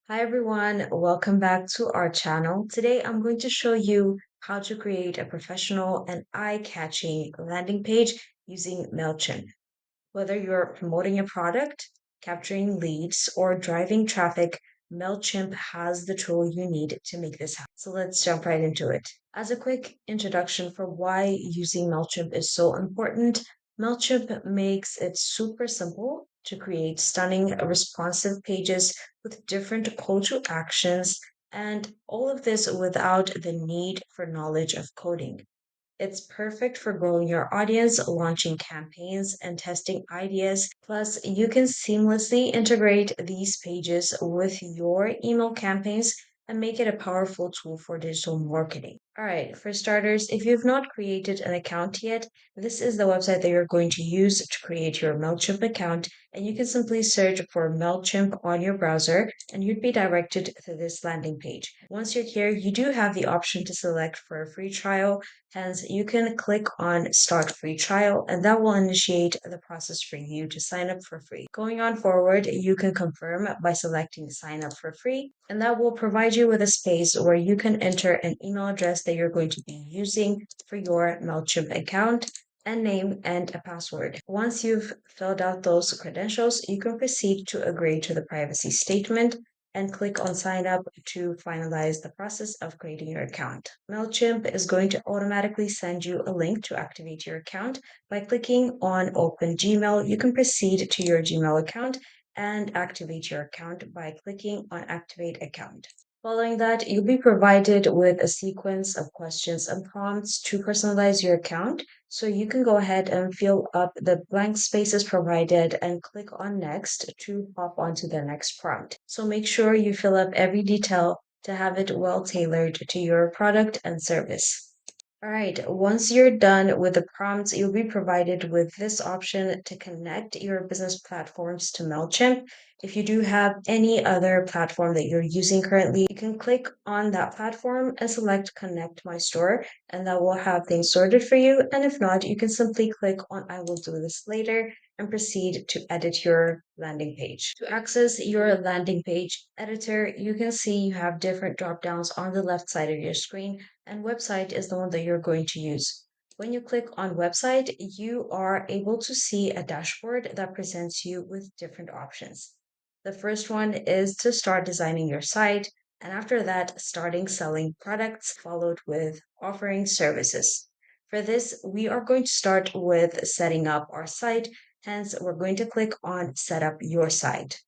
Hi everyone, welcome back to our channel. Today I'm going to show you how to create a professional and eye-catching landing page using MailChimp. Whether you're promoting a product, capturing leads, or driving traffic, MailChimp has the tool you need to make this happen. So let's jump right into it. As a quick introduction for why using MailChimp is so important, MailChimp makes it super simple to create stunning responsive pages with different call to actions, and all of this without the need for knowledge of coding. It's perfect for growing your audience, launching campaigns, and testing ideas. Plus, you can seamlessly integrate these pages with your email campaigns and make it a powerful tool for digital marketing. All right, for starters, if you've not created an account yet, this is the website that you're going to use to create your MailChimp account. And you can simply search for MailChimp on your browser and you'd be directed to this landing page. Once you're here, you do have the option to select for a free trial. Hence, you can click on Start Free Trial, and that will initiate the process for you to sign up for free. Going on forward, you can confirm by selecting Sign Up for Free, and that will provide you with a space where you can enter an email address that you're going to be using for your MailChimp account and name and a password. Once you've filled out those credentials, you can proceed to agree to the privacy statement and click on sign up to finalize the process of creating your account. MailChimp is going to automatically send you a link to activate your account. By clicking on open Gmail, you can proceed to your Gmail account and activate your account by clicking on activate account. Following that, you'll be provided with a sequence of questions and prompts to personalize your account. So you can go ahead and fill up the blank spaces provided and click on next to hop onto the next prompt. So make sure you fill up every detail to have it well tailored to your product and service. All right, once you're done with the prompts, you'll be provided with this option to connect your business platforms to MailChimp. If you do have any other platform that you're using currently, you can click on that platform and select Connect My Store, and that will have things sorted for you. And if not, you can simply click on I will do this later and proceed to edit your landing page. To access your landing page editor, you can see you have different drop downs on the left side of your screen, and website is the one that you're going to use. When you click on website, you are able to see a dashboard that presents you with different options. The first one is to start designing your site, and after that, starting selling products, followed with offering services. For this, we are going to start with setting up our site. Hence, we're going to click on Set up your site.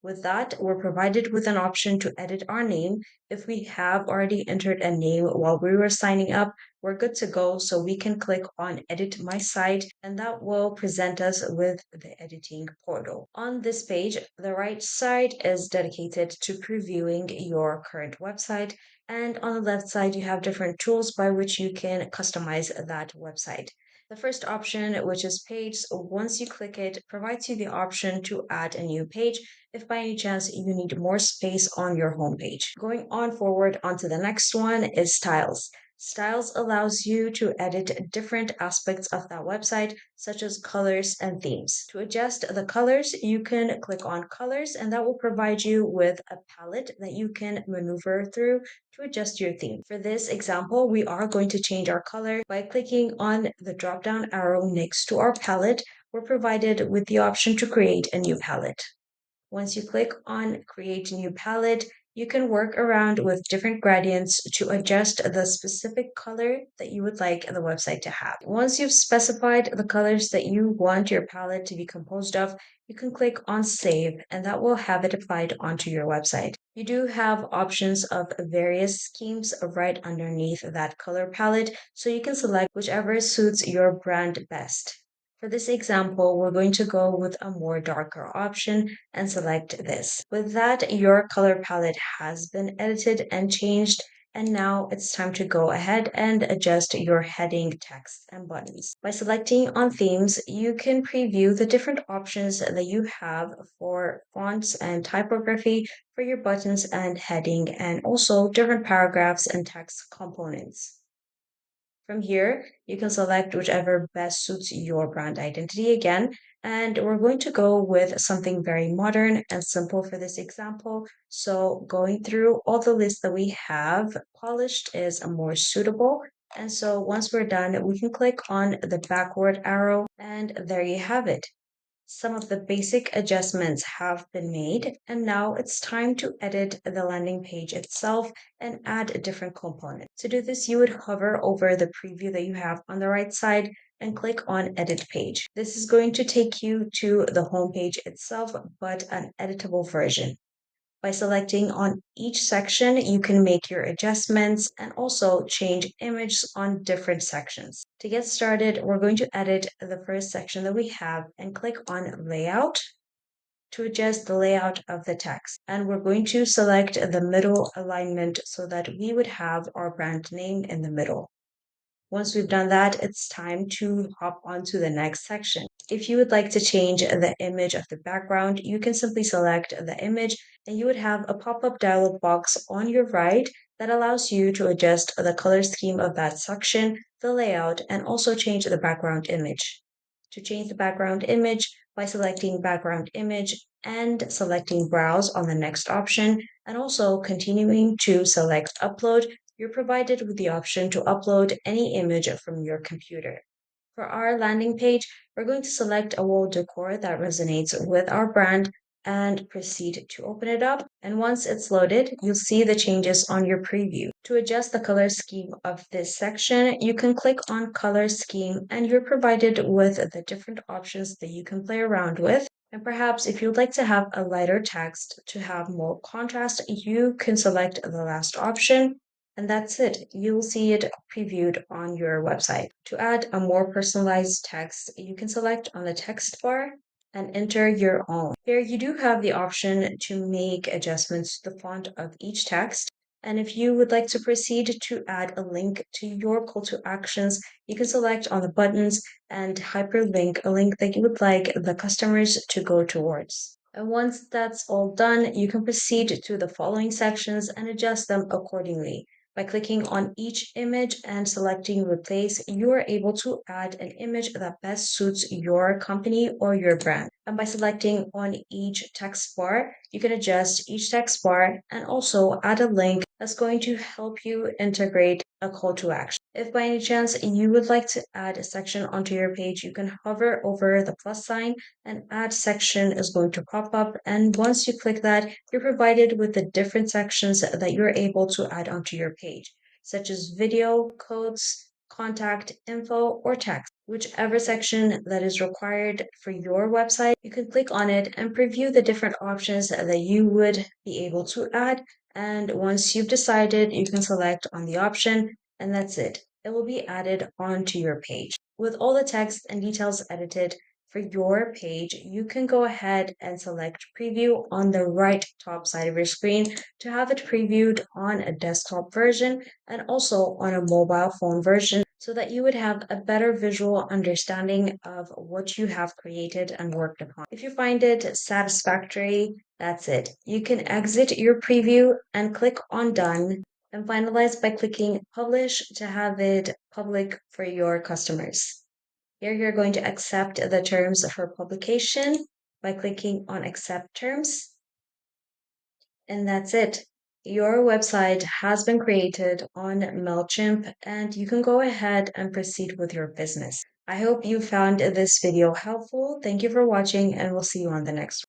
With that, we're provided with an option to edit our name. If we have already entered a name while we were signing up, we're good to go. So we can click on Edit My Site, and that will present us with the editing portal. On this page, the right side is dedicated to previewing your current website. And on the left side, you have different tools by which you can customize that website. The first option, which is page, once you click it, provides you the option to add a new page if by any chance you need more space on your homepage. Going on forward onto the next one is styles. Styles allows you to edit different aspects of that website, such as colors and themes. To adjust the colors, you can click on colors, and that will provide you with a palette that you can maneuver through to adjust your theme. For this example, we are going to change our color by clicking on the drop down arrow next to our palette. We're provided with the option to create a new palette. Once you click on Create New Palette, you can work around with different gradients to adjust the specific color that you would like the website to have. Once you've specified the colors that you want your palette to be composed of, you can click on Save, and that will have it applied onto your website. You do have options of various schemes right underneath that color palette, so you can select whichever suits your brand best. For this example, we're going to go with a more darker option and select this. With that, your color palette has been edited and changed, and now it's time to go ahead and adjust your heading, text, and buttons. By selecting on themes, you can preview the different options that you have for fonts and typography for your buttons and heading, and also different paragraphs and text components. From here, you can select whichever best suits your brand identity again, And we're going to go with something very modern and simple for this example. So going through all the lists that we have, polished is a more suitable. And so once we're done, we can click on the backward arrow and there you have it. Some of the basic adjustments have been made, and now it's time to edit the landing page itself and add different components. To do this, you would hover over the preview that you have on the right side and click on Edit Page. This is going to take you to the home page itself, but an editable version. By selecting on each section, you can make your adjustments and also change images on different sections. To get started, we're going to edit the first section that we have and click on Layout to adjust the layout of the text. And we're going to select the middle alignment so that we would have our brand name in the middle. Once we've done that, it's time to hop on to the next section. If you would like to change the image of the background, you can simply select the image and you would have a pop-up dialog box on your right that allows you to adjust the color scheme of that section, the layout, and also change the background image. To change the background image, by selecting background image and selecting browse on the next option, and also continuing to select upload, you're provided with the option to upload any image from your computer. For our landing page, we're going to select a wall decor that resonates with our brand and proceed to open it up. And once it's loaded, you'll see the changes on your preview. To adjust the color scheme of this section, you can click on color scheme and you're provided with the different options that you can play around with. And perhaps if you'd like to have a lighter text to have more contrast, you can select the last option. And that's it. You will see it previewed on your website. To add a more personalized text, you can select on the text bar and enter your own. Here you do have the option to make adjustments to the font of each text. And if you would like to proceed to add a link to your call to actions, you can select on the buttons and hyperlink a link that you would like the customers to go towards. And once that's all done, you can proceed to the following sections and adjust them accordingly. By clicking on each image and selecting replace, you are able to add an image that best suits your company or your brand. And by selecting on each text bar, you can adjust each text bar and also add a link that's going to help you integrate a call to action. If by any chance you would like to add a section onto your page, you can hover over the plus sign and add section is going to pop up. And once you click that, you're provided with the different sections that you're able to add onto your page, such as video, codes, contact info, or text. Whichever section that is required for your website, you can click on it and preview the different options that you would be able to add. And once you've decided, you can select on the option, and that's it. It will be added onto your page. With all the text and details edited, for your page, you can go ahead and select preview on the right top side of your screen to have it previewed on a desktop version and also on a mobile phone version so that you would have a better visual understanding of what you have created and worked upon. If you find it satisfactory, that's it. You can exit your preview and click on done and finalize by clicking publish to have it public for your customers. Here you're going to accept the terms for publication by clicking on accept terms. And that's it. Your website has been created on MailChimp and you can go ahead and proceed with your business. I hope you found this video helpful. Thank you for watching and we'll see you on the next one.